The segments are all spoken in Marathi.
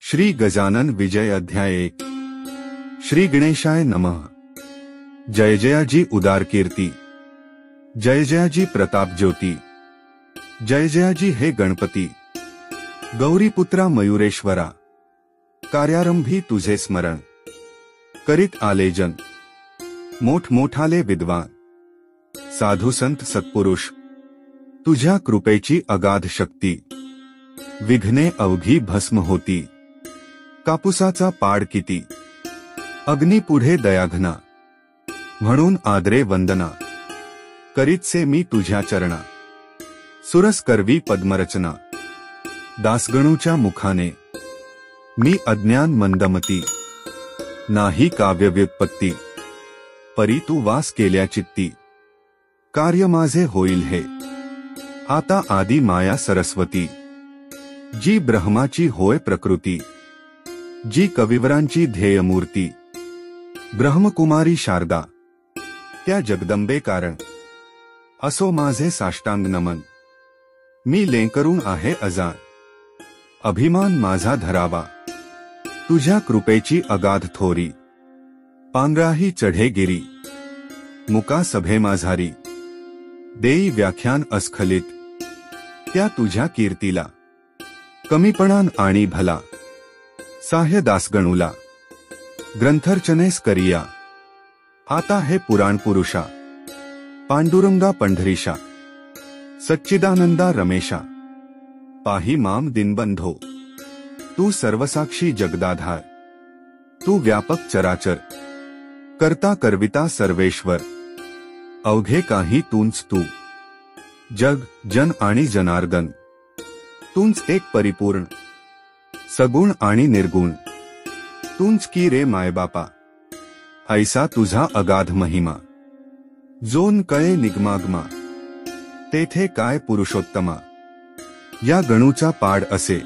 श्री गजानन विजय अध्याय 1। श्री गणेशाय नमः। जय जयाजी उदार कीर्ती, जय जयाजी प्रताप ज्योती, जय जयाजी हे गणपती, गौरीपुत्रा मयुरेश्वरा, कार्यारंभी तुझे स्मरण करीत आले जन, मोठमोठाले विद्वान, साधू संत सत्पुरुष, तुझ्या कृपेची अगाध शक्ती, विघ्ने अवघी भस्म होती, कापुसाचा पाड किती, अग्नी पुढे दयाघना, म्हणून आदरे वंदना, करीतसे मी तुझ्या चरणा, सुरस करवी पद्मरचना, दासगणूच्या मुखाने, मी अज्ञान मंदमती, नाही काव्य व्युत्पत्ती, परी तू वास केल्या चित्ती, कार्य माझे होईल हे, आता आदि माया सरस्वती, जी ब्रह्माची होय प्रकृती, जी कविवरांची ध्येयमूर्ती, ब्रह्मकुमारी शारदा, त्या जगदंबे कारण, असो माझे साष्टांग नमन, मी लेंकरून आहे अजाण, अभिमान माझा धरावा, तुझ्या कृपेची अगाध थोरी, पांगराही चढे गिरी, मुका सभे माझारी, देई व्याख्यान अस्खलित, त्या तुझ्या कीर्तीला, कमीपणान आणि भला, साह्य दासगणूला, ग्रंथर्चनेस करिया, आता हे पुराण पुरुषा, पांडुरंगा पंढरीशा, सच्चिदानंदा रमेशा, पाही माम दिनबंधो, तू सर्वसाक्षी जगदाधार, तू व्यापक चराचर, करता करविता सर्वेश्वर, अवघे काही तूंच तू, जग जन आणि जनार्दन, तूंच एक परिपूर्ण, सगुण आणि निर्गुण, तूंच की रे मायबापा, ऐसा तुझा अगाध महिमा, जोन कळे निगमागमा, तेथे काय पुरुषोत्तमा, या गणूचा पाड असे,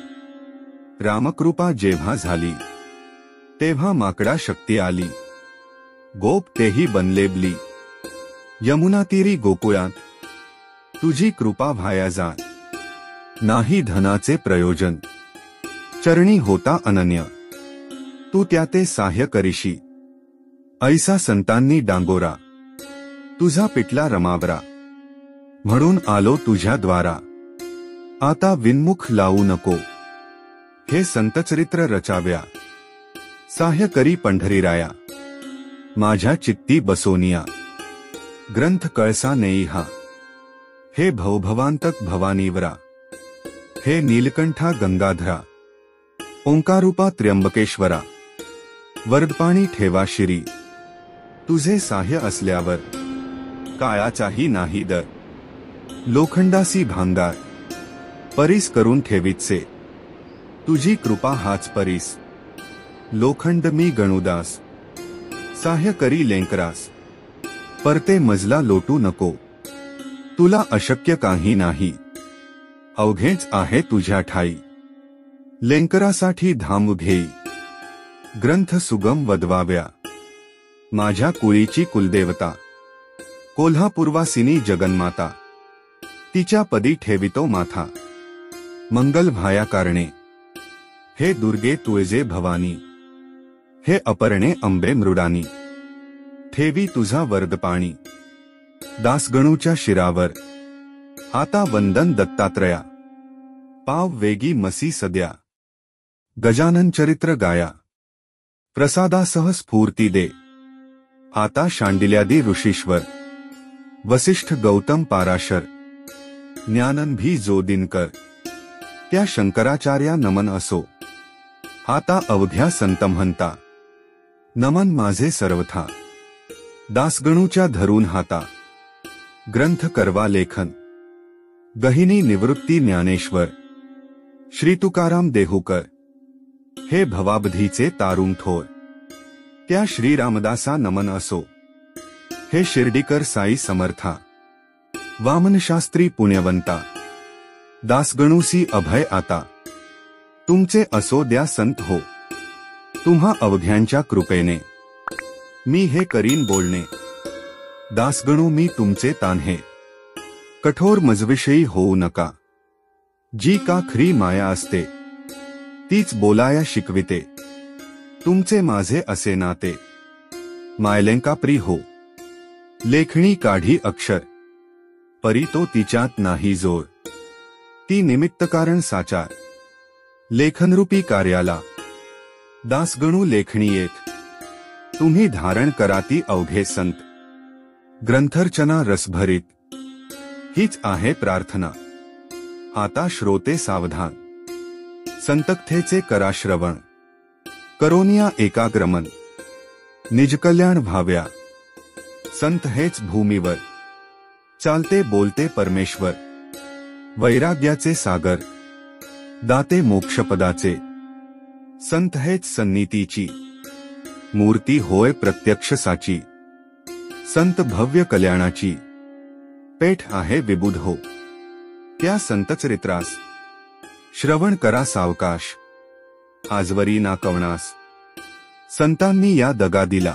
रामकृपा जेव्हा झाली, तेव्हा माकडा शक्ती आली, गोप तेही बनलेबली, यमुना तीरी गोकुळात, तुझी कृपा व्हाया जा, नाही धनाचे प्रयोजन, चरणी होता अनन्य, तू त्याते साह्य करीशी, ऐसा संतांनी डांगोरा, तुझा पिटला रमावरा, म्हणून आलो तुझ्या द्वारा, आता विनमुख लावू नको, हे संतचरित्र रचाव्या, साह्य करी पंढरीराया, माझ्या चित्ती बसोनिया, ग्रंथ कळसा नेईहा, हे भवभवांतक भवानीवरा, हे नीलकंठा गंगाधरा, ओंकारूपा त्र्यंबकेश्वरा, वरदपाणी ठेवा शिरी, तुझे साह्य असल्यावर, काळाचाही नाही दर, लोखंडासी भांगार, परीस करून ठेवीतसे, तुझी कृपा हाच परीस, लोखंड मी गणुदास, साह्य करी लेंकरास, परते मजला लोटू नको, तुला अशक्य काही नाही, अवघेच आहे तुझ्या ठाई, लेंकरासाठी धाम घेई, ग्रंथ सुगम वदवाव्या, माझ्या कुळीची कुलदेवता, कोल्हापूर्वासिनी जगन्माता, तिच्या पदी ठेवितो माथा, मंगल व्हाया कारणे, हे दुर्गे तुळजे भवानी, हे अपर्णे अंबे मृडानी, ठेवी तुझा वरदपाणी, दासगणूच्या शिरावर, आता वंदन दत्तात्रया, पाव वेगी मसी सद्या, गजानन चरित्र गाया, प्रसादासह स्फूर्ती दे, आता शांडिल्यादी ऋषीश्वर, वसिष्ठ गौतम पाराशर, ज्ञानंभी जो दिनकर, त्या शंकराचार्या नमन असो, आता अवघ्या संतमहंता, नमन माझे सर्वथा, दासगणूच्या धरून हाता, ग्रंथ करवा लेखन, गहिनी निवृत्ती ज्ञानेश्वर, श्री तुकाराम देहूकर, हे भवाबधीचे तारुण थोर, त्या श्री रामदासा नमन असो, हे शिर्डीकर साई समर्था, वामनशास्त्री पुण्यवंता, दासगणूसी अभय आता, तुमचे असो द्या संत हो, तुम्हा अवघ्यांच्या कृपेने, मी हे करीन बोलणे, दासगणू मी तुमचे तान्हे, कठोर मजविषयी होऊ नका, जी का खरी माया असते, तीच बोलाया शिकविते, तुमचे माझे असे नाते. मायलेंका प्री हो, लेखणी काढी अक्षर, परी तो तिच्यात नाही जोर. ती निमित्त कारण साचार, लेखनरूपी कार्याला दासगणू लेखणी येत. तुम्ही धारण कराती अवघे संत, ग्रंथरचना रसभरीत. हीच आहे प्रार्थना. आता श्रोते सावधान, संतकथेचे करा श्रवण. करोनिया एकाग्रमन, निजकल्याण व्हाव्या. संत हेच भूमीवर, चालते बोलते परमेश्वर. वैराग्याचे सागर, दाते मोक्षपदाचे. संत हेच सन्नीतीची, मूर्ती होय प्रत्यक्ष साची. संत भव्य कल्याणाची, पेठ आहे विबुध हो. त्या संतचरित्रास श्रवण करा सावकाश, आजवरी ना कवणास. संतांनी या दगा दिला,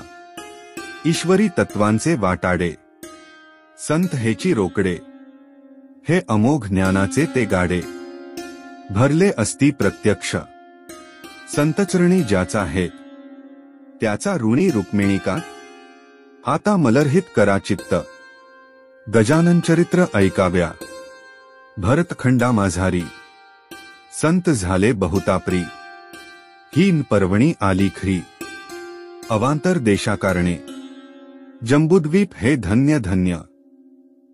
ईश्वरी तत्वांचे वाटाडे. संत हेची रोकडे, हे अमोघ ज्ञानाचे ते गाडे. भरले असती प्रत्यक्ष, संतचरणी ज्याचा हे, त्याचा ऋणी रुक्मिणिका. आता मलर्हित करा चित्त, गजानन चरित्र ऐकाव्या. भरतखंडा माझारी, संत झाले बहुताप्री. हीन पर्वणी आली खरी, अवांतर देशाकारणे. जंबूद्वीप हे धन्य धन्य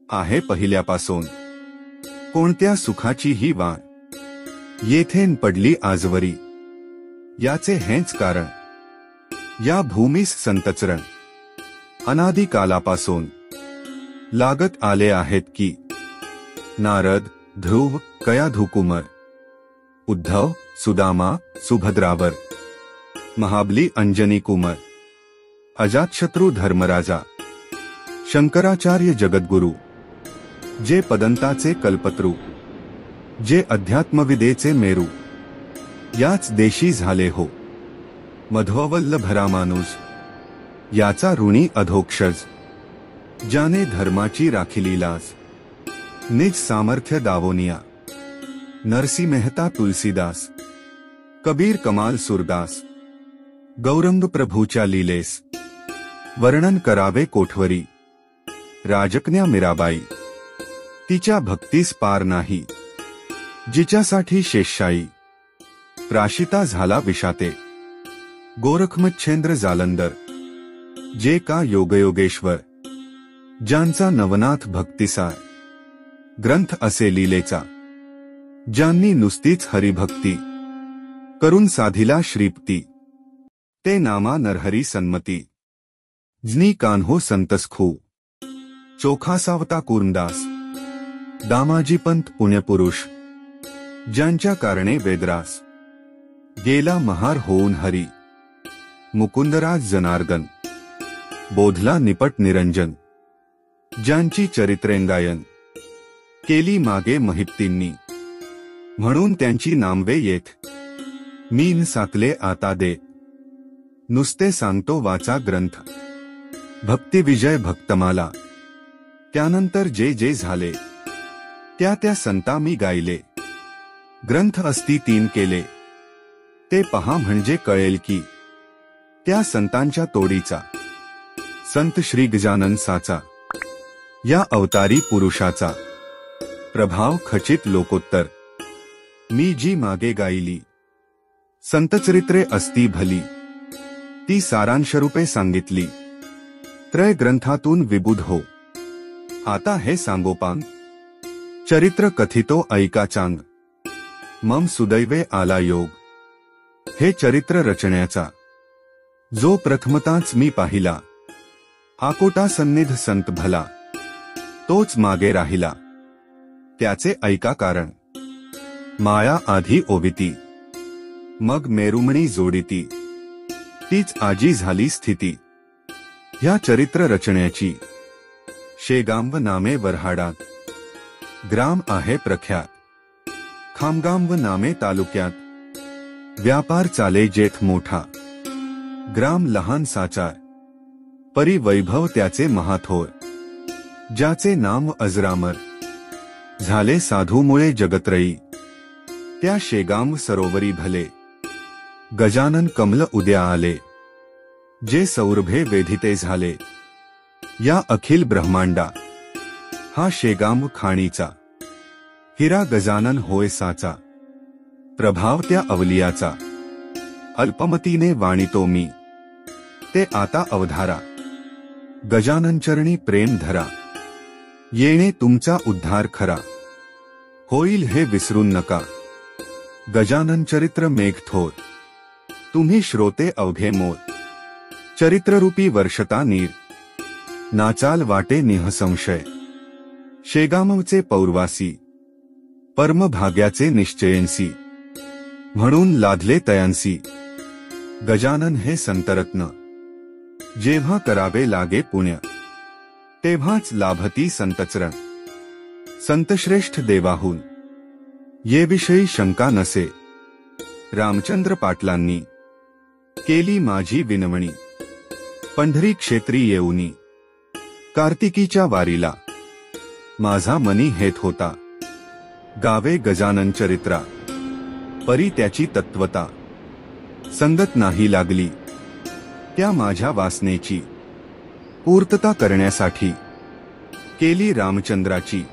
आहे पहिल्यापासून. कोणत्या सुखाची ही वाण, येथेन पडली आजवरी. याचे हेच कारण, या भूमीस संतचरण अनादी कालापासून लागत आले आहेत की. नारद, ध्रुव, कयाधू कुमार, उद्धव, सुदामा, सुभद्रावर, महाबली, अंजनी कुमार, अजातशत्रू धर्मराजा, शंकराचार्य जगद्गुरु, जे पदंताचे कल्पतरू, जे अध्यात्मविदेचे मेरू. याच देशी झाले हो, मध्ववल्लभ रामानुज. याचा ऋणी अधोक्षज, ज्याने धर्माची राखिली लाज. निज सामर्थ्य दावोनिया, नरसी मेहता तुलसीदास, कबीर कमाल सुरदास. गौरंग प्रभूच्या लीलेस वर्णन करावे कोठवरी. राजकन्या मीराबाई, तिच्या भक्तीस पार नाही. जिच्यासाठी शेषशायी प्राशिता झाला विषाते. गोरखमच्छेंद्र जालंधर, जे का योगयोगेश्वर. ज्यांचा नवनाथ भक्तिसार ग्रंथ असे लीलेचा. ज्यांनी नुसतीच हरिभक्ती करून साधिला श्रीप्ती. ते नामा नरहरी सन्मती, ज्नी कान्हो संतसखू. चोखासावता कुर्मदास, दामाजीपंत पुण्यपुरुष. ज्यांच्या कारणे वेदरास गेला महार होऊन हरी. मुकुंदराज जनार्दन, बोधला निपट निरंजन. ज्यांची चरित्रेंगायन केली मागे महिप्तींनी. म्हणून त्यांची नामवे येत, मीन साकले आता दे. नुसते सांगतो वाचा ग्रंथ, भक्तिविजय भक्तमाला. त्यानंतर जे जे झाले, त्या त्या संता मी गायले. ग्रंथ असती 3 केले, ते पहा म्हणजे कळेल की. त्या संतांच्या तोडीचा, संत श्री गजानन साचा. या अवतारी पुरुषाचा प्रभाव खचित लोकोत्तर. मी जी मागे गायली, संतचरित्रे असती भली. ती सारांशरूपे सांगितली, त्रय ग्रंथातून विबुध हो. आता हे सांगोपांग, चरित्र कथितो ऐका चांग. मम सुदैवे आला योग, हे चरित्र रचण्याचा. जो प्रथमताच मी पाहिला, आकोटा सन्निध संत भला. तोच मागे राहिला, त्याचे ऐका कारण. माया आधी ओविती, मग मेरुमणी जोडिती. तीच आजी झाली स्थिती. ह्या चरित्र रचण्याची शेगांव नामे वऱ्हाडात. ग्राम आहे प्रख्यात, खामगांव नामे तालुक्यात. व्यापार चाले जेथ मोठा, ग्राम लहान साचार. परी वैभव त्याचे महाथोर, ज्याचे नाम अजरामर. झाले साधूमुळे जगत्रयी, त्या शेगांव सरोवरी भले. गजानन कमल उद्या आले, जे सौरभे वेधिते झाले, या अखिल ब्रह्मांडा, हा शेगाम खाणीचा, हिरा गजानन होय साचा, प्रभाव त्या अवलियाचा, अल्पमतीने वाणितो मी, ते आता अवधारा, गजानन चरणी प्रेम धरा, येणे तुमचा उद्धार खरा, होईल हे विसरून नका, गजानन चरित्र मेघ थोर, तुम्ही श्रोते अवघे मोर, चरित्ररूपी वर्षता नीर, नाचाल वाटे निःसंशय, शेगामवचे पौर्वासी, परमभाग्याचे निश्चयंसी, म्हणून लादले तयांसी, गजानन हे संतरत्न, जेव्हा करावे लागे पुण्य, तेव्हाच लाभती संतचरण, संतश्रेष्ठ देवाहून, ये विषयी शंका नसे, रामचंद्र पाटलांनी, केली माझी विनवणी, पंढरी क्षेत्री येऊनी, कार्तिकीच्या वारीला, माझा मनी हेत होता, गावे गजानन चरित्रा, परी त्याची तत्वता, संगत नाही लागली, त्या माझ्या वासनेची, पूर्तता करण्यासाठी, केली रामचंद्राची,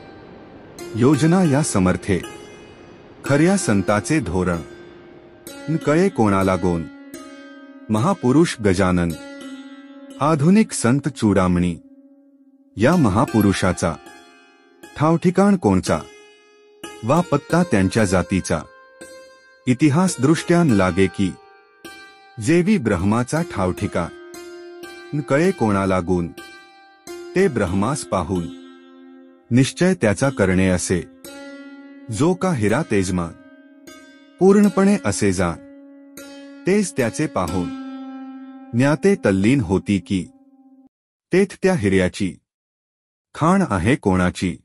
योजना या समर्थे, खऱ्या संताचे धोरण, न कळे कोणाला गोन, महापुरुष गजानन, आधुनिक संत चूडामणी, या महापुरुषाचा, ठावठिकाण कोणचा, वा पत्ता त्यांच्या जातीचा, इतिहास दृष्ट्यान लागे की, जेवी ब्रह्माचा ठावठिकाण, न कळे कोणाला गुण, ते ब्रह्मास पाहून, निश्चय त्याचा करणे असे, जो का हिरा तेजमान, पूर्णपणे असे जाण, तेच त्याचे पाहून, ज्ञाते तल्लीन होती की, तेथ त्या हिऱ्याची, खाण आहे कोणाची,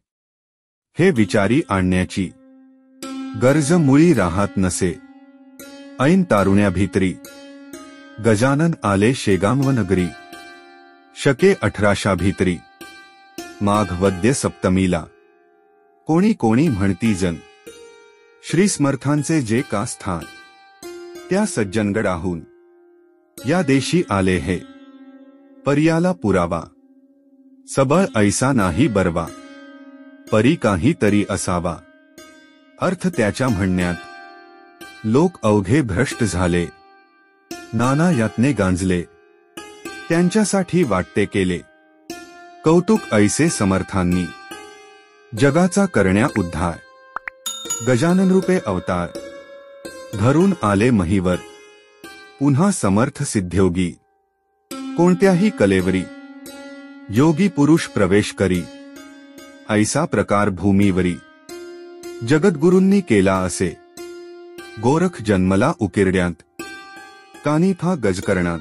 हे विचारी आणण्याची, गरज मुळी राहत नसे, ऐन तारुण्या भीतरी, गजानन आले शेगामव नगरी, शके 18 भीतरी, माघ वद्य सप्तमीला, कोणी कोणी म्हणती जन, श्री समर्थांचे जे का स्थान, त्या सज्जनगडाहून, या देशी आले हे, पर्याला पुरावा, सबळ ऐसा नाही बरवा, परी काही तरी असावा, अर्थ त्याच्या म्हणण्यात, लोक अवघे भ्रष्ट झाले, नाना यातने गांजले, त्यांच्यासाठी वाटते केले, कौतुक ऐसे समर्थांनी, जगाचा करण्या उद्धार, गजानन रूपे अवतार, धरून आले महीवर, पुन्हा समर्थ सिद्ध्योगी, कोणत्याही कलेवरी, योगी पुरुष प्रवेश करी, ऐसा प्रकार भूमीवरी, जगद्गुरूंनी केला असे, गोरख जन्मला उकिरड्यांत, कानिफा गजकरणात,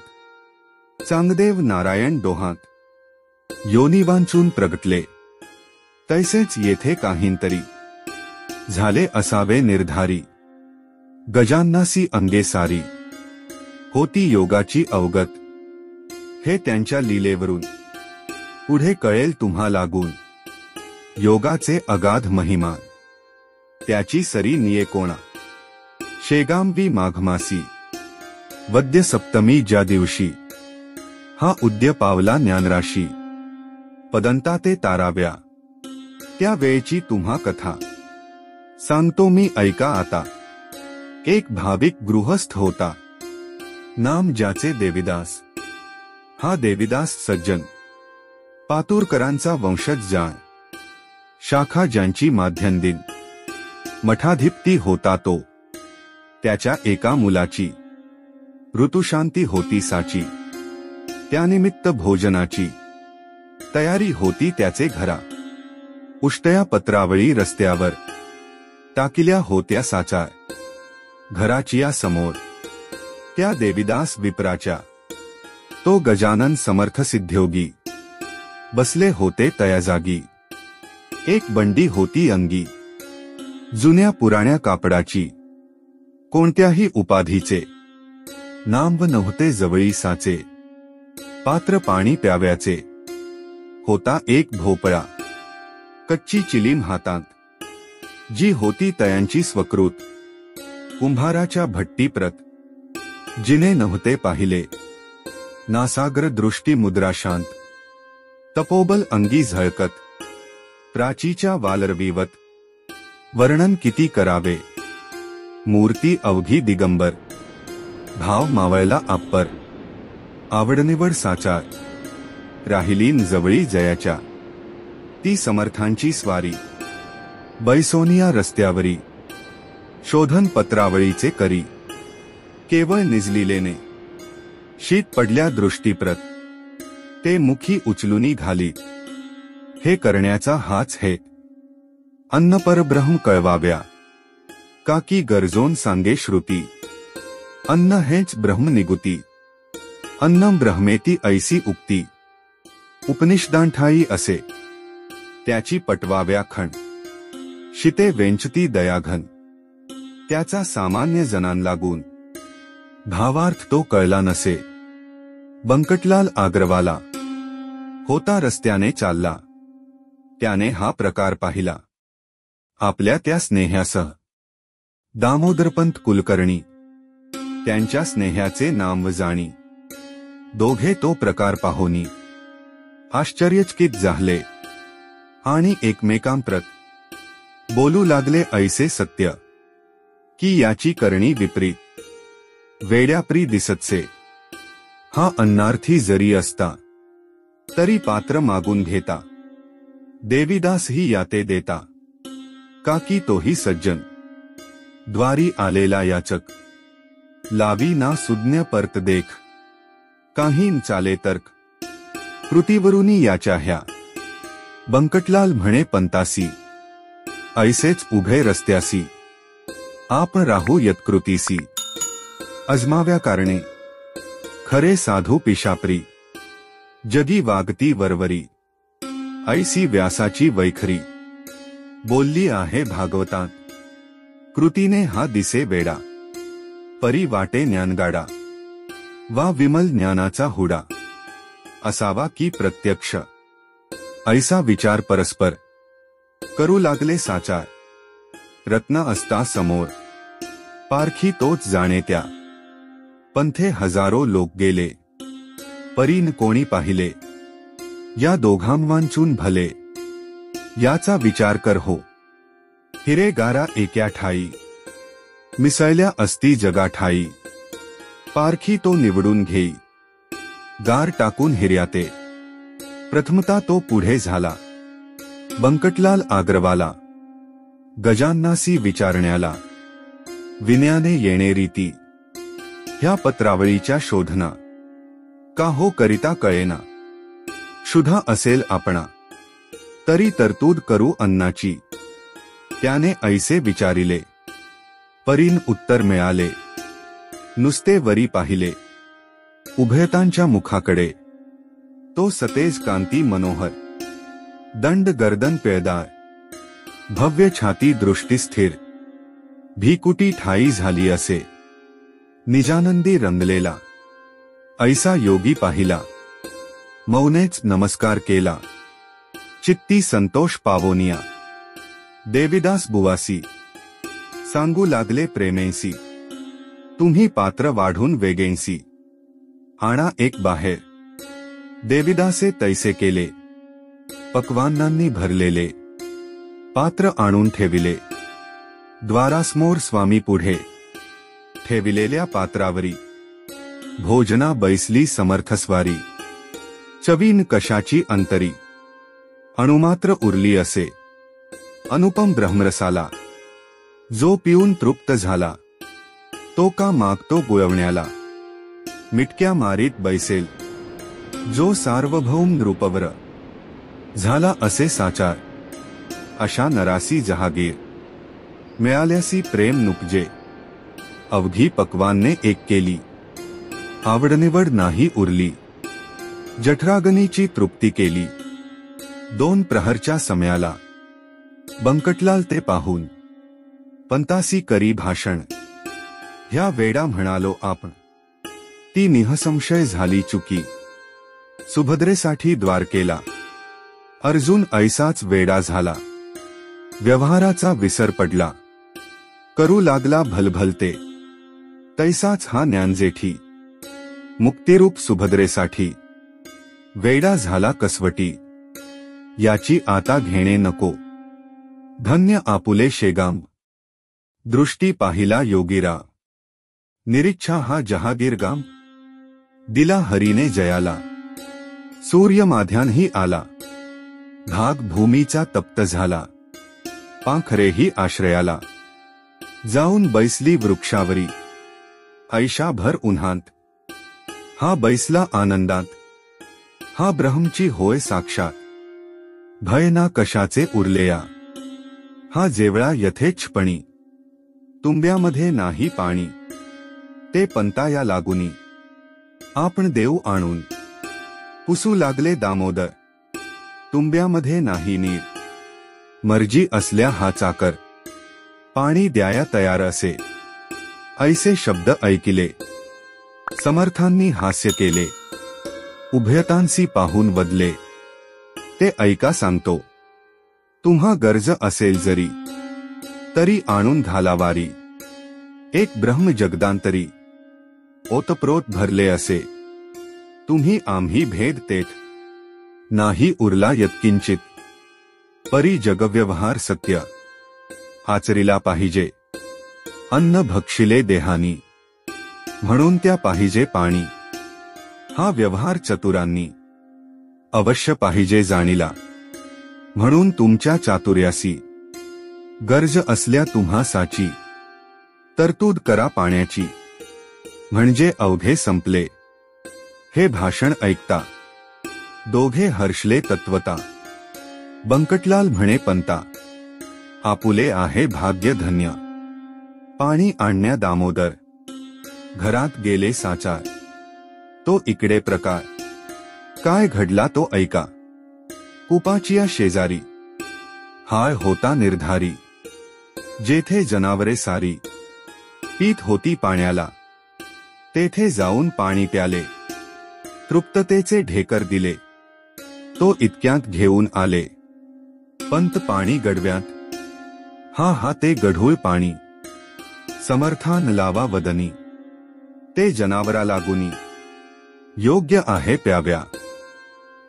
चांगदेव नारायण डोहात, योनी वांचून प्रगटले, तैसेच येथे काहींतरी, झाले असावे निर्धारी, गजाननासी अंगे सारी, होती योगाची अवगत, हे त्यांच्या लीलेवरून, पुढे कळेल तुम्हा लागून, योगाचे अगाध महिमा, त्याची सरी निये कोणा, शेगामवी माघमासी, वद्य सप्तमी ज्या दिवशी, हा उद्य पावला ज्ञानराशी, पदंता ते ताराव्या, त्या वेळची तुम्हा कथा, सांगतो मी ऐका आता, एक भाविक गृहस्थ होता, नाम ज्याचे देविदास, हा देविदास सज्जन, पातूरकरांचा वंशज जाण, शाखा ज्यांची माध्यंदिन, मठाधिपती होता तो, त्याच्या एका मुलाची, ऋतुशांती होती साची, त्यानिमित्त भोजनाची, तयारी होती त्याचे घरा, उष्टया पत्रावळी रस्त्यावर, टाकिल्या होत्या साचार, घराचिया समोर, त्या देविदास विप्राच्या, तो गजानन समर्थ सिद्ध्योगी, बसले होते तया जागी, एक बंडी होती अंगी, जुन्या पुराण्या कापडाची, कोणत्याही उपाधीचे, नाम व नव्हते जवळी साचे, पात्र पाणी प्याव्याचे, होता एक भोपळा, कच्ची चिलीम हातात, जी होती तयांची स्वकृत, कुंभाराच्या भट्टी प्रत, जिने नव्हते पाहिले नासाग्र दृष्टी मुद्रा शांत, तपोबल अंगी झळकत, प्राचीच्या वालरवीवत, वर्णन किती करावे, मूर्ती अवघी दिगंबर, भाव मावळला अप्पर, आवडनिवड साचार, राहिलीन जवळी जयाच्या, ती समर्थांची स्वारी, बैसोनिया रस्त्यावरी, शोधन पत्रावळीचे करी, केवळ निजलिलेने, शीत पडल्या दृष्टीप्रत, ते मुखी उचलुनी घाली, हे करण्याचा हाच हे, अन्न परब्रह्म कळवाव्या, काकी गरजोन सांगे श्रुती, अन्न हेच ब्रह्म निगुती, अन्नम ब्रह्मेती ऐसी उक्ती, उपनिषदांठाई असे, त्याची पटवाव्या खण, शिते वेंचती दयाघन, त्याचा सामान्य जनान लागून, भावार्थ तो कळला नसे, बंकटलाल आग्रवाला, होता रस्त्याने चालला, त्याने हा प्रकार पाहिला, आपल्या त्या स्नेह्यासह, दामोदरपंत कुलकर्णी, त्यांच्या स्नेह्याचे नाम व जाणी, दोघे तो प्रकार पाहोनी, आश्चर्यचकित झाले, आणि एकमेकांप्रत, बोलू लागले ऐसे सत्य, की याची करणी विपरीत, वेड्यापरी दिसतसे, हा अन्नार्थी जरी असता, तरी पात्र मागून घेता, देवीदास ही याते देता, काकी तोही सज्जन, द्वारी आलेला याचक, लावी ना सुज्ञ परत देख, काहीन चाले तर्क, कृतीवरुनी याच्या ह्या, बंकटलाल म्हणे पंतासी, ऐसेच उभे रस्त्यासी, आपण राहू यत्कृतीसी, अजमाव्या कारणे, खरे साधू पिशापरी, जगी वागती वरवरी, ऐसी व्यासाची वैखरी, बोलली आहे भागवतात, कृतीने हा दिसे वेडा, परी वाटे ज्ञानगाडा, वा विमल ज्ञानाचा हुडा, असावा की प्रत्यक्ष, ऐसा विचार परस्पर, करू लागले साचार, रत्न असता समोर, पारखी तोच जाणे त्या, पंथे हजारो लोक गेले, परीन कोणी पाहिले, या दोघां वांचून भले, याचा विचार कर हो, हिरे गारा एक्या ठाई, मिसळल्या असती जगा ठाई, पारखी तो निवडून घेई, गार टाकून हिर्याते, प्रथमता तो पुढे झाला, बंकटलाल आग्रवाला, गजांनासी विचारण्याला, विनयाने येणे रीती, ह्या पत्रावळीच्या शोधना, का हो करिता कळेना, क्षुधा असेल आपणा, तरी तरतूद करू अन्नाची, त्याने ऐसे विचारिले, परीन उत्तर मिळाले, नुसते वरी पाहिले, उभयतांच्या मुखाकडे, तो सतेज कांती मनोहर, दंड गर्दन पिळदार, भव्य छाती दृष्टी स्थिर, भीकुटी ठाई झाली असे, निजानंदी रंगलेला, ऐसा योगी पाहिला, मौनेच नमस्कार केला, चित्ती संतोष पावोनिया, देवीदास बुवासी, सांगू लागले प्रेमेसी, तुम्ही पात्र वाढून वेगेंसी, आणा एक बाहेर, देवीदासे तैसे केले, पक्वान्नांनी भरलेले, पात्र आणून ठेविले, द्वारासमोर स्वामी पुढे, ठेविलेल्या पात्रावरी, भोजना बैसली समर्थस्वारी, चवीन कशाची अंतरी, अणुमात्र उरली असे, अनुपम ब्रह्मरसाला, जो पिऊन तृप्त झाला, तो का मागतो गुळवण्याला, मिटक्या मारीत बैसेल, जो सार्वभौम नृपवर, झाला असे साचार, अशा नरासी जहागीर, मिळाल्यासी प्रेम नुकजे, अवघी पक्वानने एक केली, आवडनिवड नाही उरली, जठरागनीची तृप्ती केली, दोन प्रहरच्या समयाला, बंकटलाल ते पाहून, पंतासी करी भाषण, ह्या वेडा म्हणालो आपण, ती निःसंशय झाली चुकी, सुभद्रेसाठी द्वारकेला, अर्जुन ऐसाच वेडा झाला, व्यवहाराचा विसर पडला, करू लागला भलभलते, तैसाच हा ज्ञानजेठी मुक्तिरूप सुभद्रेसाठी वेडा झाला कसवटी, याची आता घेणे नको. धन्य आपुले शेगाम, दृष्टी पाहिला योगीरा. निरीच्छा हा जहागीरगाम, दिला हरीने जयाला. सूर्य माध्यानही आला, भाग भूमीचा तप्त झाला. पाखरेही आश्रयाला, जाऊन बैसली वृक्षावरी. ऐशाभर उन्हांत, हा बैसला आनंदात. हा ब्रह्मची होय साक्षात, भय ना कशाचे उरलेया. हा जेवळा यथेच्छपणी, तुंब्यामध्ये नाही पाणी. ते पंताया लागुनी, आपण देऊ आणून. पुसू लागले दामोदर, तुंब्यामध्ये नाही नीर. मर्जी असल्या हा चाकर, पाणी द्याया तयार असे. ऐसे शब्द ऐकिले, समर्थांनी हास्य केले. उभयतांसी पाहून वदले, ते ऐका सांगतो. तुम्हा गरज असेल जरी, तरी आणून घाला वारी. एक ब्रह्म जगदांतरी, ओतप्रोत भरले असे. तुम्ही आम्ही भेद तेथ, नाही उरला यत्किंचित. परी जगव्यवहार सत्य, आचरिला पाहिजे. अन्न भक्षिले देहानी, म्हणून त्या पाहिजे पाणी. हा व्यवहार चतुरांनी, अवश्य पाहिजे जाणीला. म्हणून तुमच्या चातुर्यासी, गरज असल्या तुम्हा साची. तरतूद करा पाण्याची, म्हणजे अवघे संपले. हे भाषण ऐकता, दोघे हर्षले तत्वता. बंकटलाल म्हणे पंता, आपुले आहे भाग्य धन्य. पाणी आणण्या दामोदर, घरात गेले साचार. तो इकडे प्रकार, काय घडला तो ऐका. कुपाचिया शेजारी, हाय होता निर्धारी. जेथे जनावरे सारी, पीत होती पाण्याला. तेथे जाऊन पाणी प्याले, तृप्ततेचे ढेकर दिले. तो इतक्यात घेऊन आले, पंत पाणी गडव्यात. हा ते गढूळ पाणी, समर्थान लावा वदनी. ते जनावरा लागुनी, योग्य आहे प्याव्या.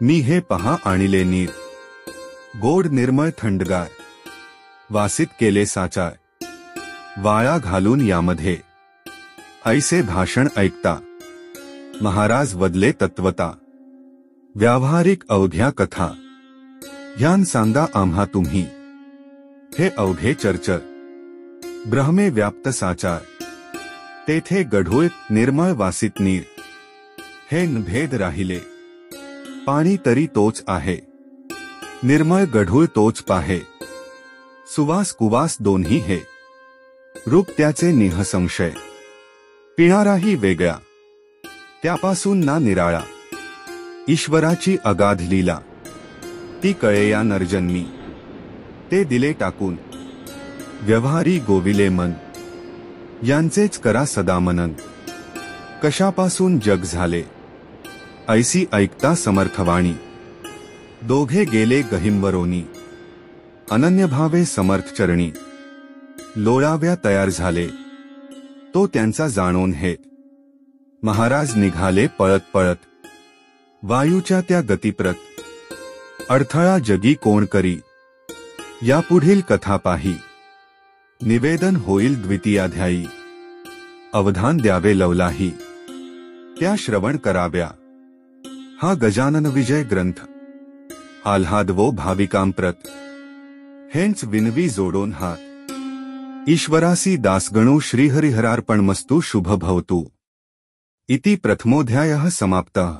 मी हे पहा आणिले नीर, गोड निर्मळ थंडगार. वासित केले साचार, वाळा घालून यामध्ये. ऐसे भाषण ऐकता, महाराज वदले तत्वता. व्यावहारिक अवघ्या कथा, ह्यान सांगा आम्हा तुम्ही. हे अवघे चरचर, ब्रह्मे व्याप्त साचार. तेथे गढूळ निर्मळ वासित नीर. हे भेद राहिले, पाणी तरी तोच आहे. निर्मळ गढूळ तोच पाहे. सुवास कुवास दोन्ही हे, रूप त्याचे निःसंशय. पिणाराही वेगळा, त्यापासून ना निराळा. ईश्वराची अगाध लीला, ती कळे या नरजन्मी. ते दिले टाकून, व्यवहारी गोविले मन. यांचेच करा सदा मनन. कशापासून जग झाले, ऐसी ऐकता समर्थवाणी. दोघे गेले गहिंवरोनी, अनन्यभावे समर्थ चरणी. लोळाव्या तयार झाले, तो त्यांचा जाणून हेत. महाराज निघाले पळत पळत, वायूच्या त्या गतिप्रत. अडथळा जगी कोण करी, यापुढील कथा पाही. निवेदन होईल द्वितीयाध्यायी. अवधान द्यावे लवलाही, त्या श्रवण कराव्या. हा गजानन विजय ग्रंथ, आल्हादवो भाविकांप्रत. हेंच विनवी जोडोन हात. ईश्वरासी दासगणू श्रीहरिहरार्पणमस्तु. शुभ भवतु. इति प्रथमोऽध्यायः समाप्तः.